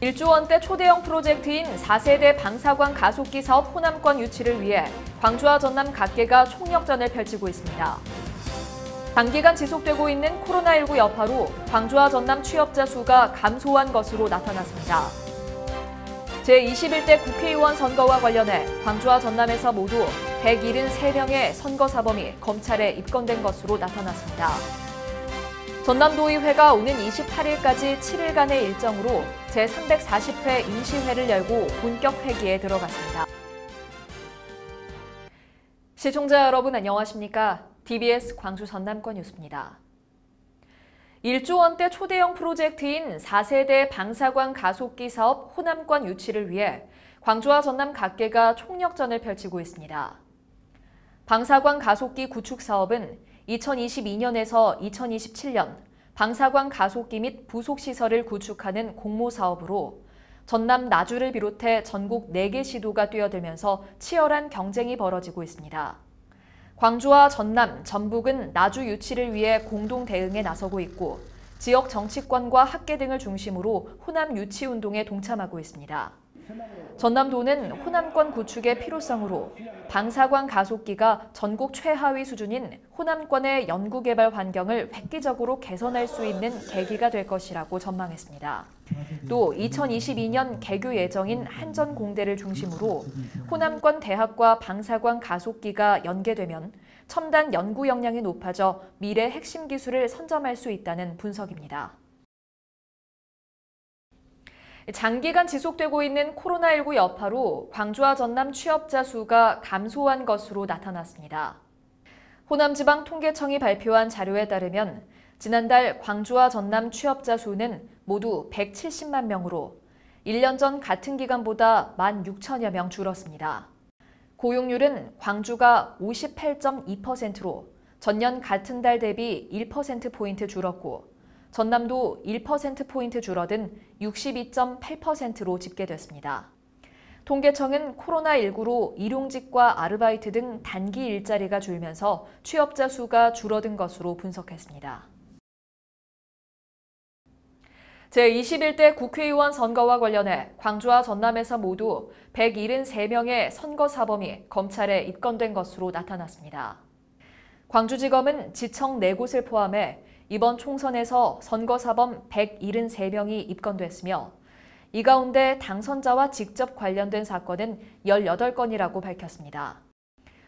1조 원대 초대형 프로젝트인 4세대 방사광 가속기 사업 호남권 유치를 위해 광주와 전남 각계가 총력전을 펼치고 있습니다. 단기간 지속되고 있는 코로나19 여파로 광주와 전남 취업자 수가 감소한 것으로 나타났습니다. 제21대 국회의원 선거와 관련해 광주와 전남에서 모두 173명의 선거사범이 검찰에 입건된 것으로 나타났습니다. 전남도의회가 오는 28일까지 7일간의 일정으로 제340회 임시회를 열고 본격 회기에 들어갔습니다. 시청자 여러분 안녕하십니까? TBS 광주 전남권 뉴스입니다. 1조 원대 초대형 프로젝트인 4세대 방사광 가속기 사업 호남권 유치를 위해 광주와 전남 각계가 총력전을 펼치고 있습니다. 방사광 가속기 구축 사업은 2022년에서 2027년 방사광 가속기 및 부속시설을 구축하는 공모사업으로 전남 나주를 비롯해 전국 4개 시도가 뛰어들면서 치열한 경쟁이 벌어지고 있습니다. 광주와 전남, 전북은 나주 유치를 위해 공동 대응에 나서고 있고 지역 정치권과 학계 등을 중심으로 호남 유치 운동에 동참하고 있습니다. 전남도는 호남권 구축의 필요성으로 방사광 가속기가 전국 최하위 수준인 호남권의 연구개발 환경을 획기적으로 개선할 수 있는 계기가 될 것이라고 전망했습니다. 또 2022년 개교 예정인 한전공대를 중심으로 호남권 대학과 방사광 가속기가 연계되면 첨단 연구 역량이 높아져 미래 핵심 기술을 선점할 수 있다는 분석입니다. 장기간 지속되고 있는 코로나19 여파로 광주와 전남 취업자 수가 감소한 것으로 나타났습니다. 호남지방통계청이 발표한 자료에 따르면 지난달 광주와 전남 취업자 수는 모두 170만 명으로 1년 전 같은 기간보다 16,000여 명 줄었습니다. 고용률은 광주가 58.2%로 전년 같은 달 대비 1%포인트 줄었고 전남도 1%포인트 줄어든 62.8%로 집계됐습니다. 통계청은 코로나19로 일용직과 아르바이트 등 단기 일자리가 줄면서 취업자 수가 줄어든 것으로 분석했습니다. 제21대 국회의원 선거와 관련해 광주와 전남에서 모두 173명의 선거사범이 검찰에 입건된 것으로 나타났습니다. 광주지검은 지청 4곳을 포함해 이번 총선에서 선거사범 173명이 입건됐으며 이 가운데 당선자와 직접 관련된 사건은 18건이라고 밝혔습니다.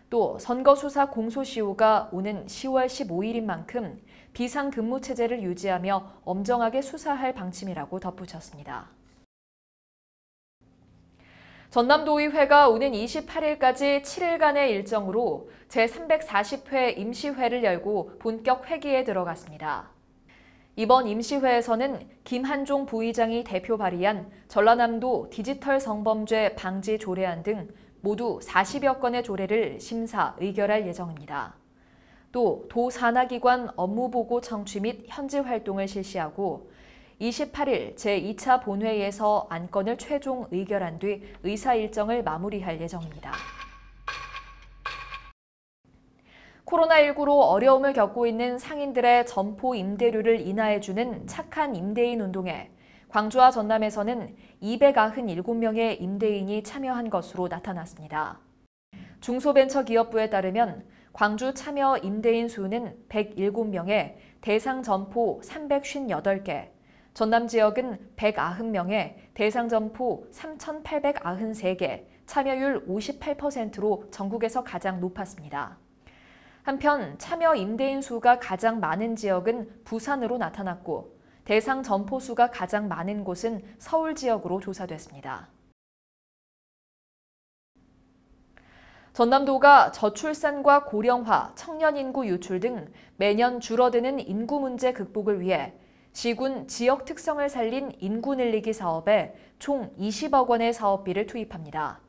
또 선거수사 공소시효가 오는 10월 15일인 만큼 비상근무체제를 유지하며 엄정하게 수사할 방침이라고 덧붙였습니다. 전남도의회가 오는 28일까지 7일간의 일정으로 제340회 임시회를 열고 본격 회기에 들어갔습니다. 이번 임시회에서는 김한종 부의장이 대표 발의한 전라남도 디지털 성범죄 방지 조례안 등 모두 40여 건의 조례를 심사, 의결할 예정입니다. 또 도 산하기관 업무보고 청취 및 현지 활동을 실시하고 28일 제2차 본회의에서 안건을 최종 의결한 뒤 의사 일정을 마무리할 예정입니다. 코로나19로 어려움을 겪고 있는 상인들의 점포 임대료를 인하해주는 착한 임대인 운동에 광주와 전남에서는 297명의 임대인이 참여한 것으로 나타났습니다. 중소벤처기업부에 따르면 광주 참여 임대인 수는 107명에 대상 점포 358개, 전남 지역은 190명에 대상 점포 3,893개, 참여율 58%로 전국에서 가장 높았습니다. 한편 참여 임대인 수가 가장 많은 지역은 부산으로 나타났고 대상 점포 수가 가장 많은 곳은 서울 지역으로 조사됐습니다. 전남도가 저출산과 고령화, 청년 인구 유출 등 매년 줄어드는 인구 문제 극복을 위해 시군 지역 특성을 살린 인구 늘리기 사업에 총 20억 원의 사업비를 투입합니다.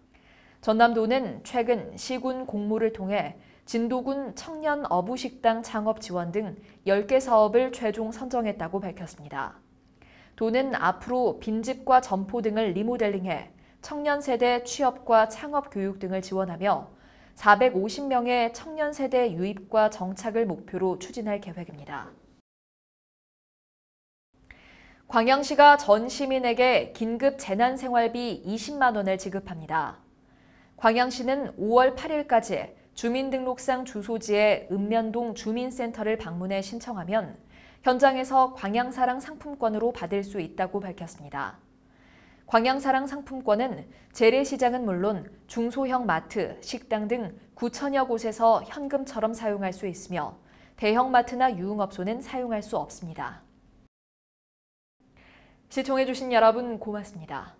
전남도는 최근 시군 공모를 통해 진도군 청년 어부식당 창업 지원 등 10개 사업을 최종 선정했다고 밝혔습니다. 도는 앞으로 빈집과 점포 등을 리모델링해 청년 세대 취업과 창업 교육 등을 지원하며 450명의 청년 세대 유입과 정착을 목표로 추진할 계획입니다. 광양시가 전 시민에게 긴급 재난생활비 20만 원을 지급합니다. 광양시는 5월 8일까지 주민등록상 주소지의 읍면동 주민센터를 방문해 신청하면 현장에서 광양사랑 상품권으로 받을 수 있다고 밝혔습니다. 광양사랑 상품권은 재래시장은 물론 중소형 마트, 식당 등 9천여 곳에서 현금처럼 사용할 수 있으며 대형마트나 유흥업소는 사용할 수 없습니다. 시청해주신 여러분 고맙습니다.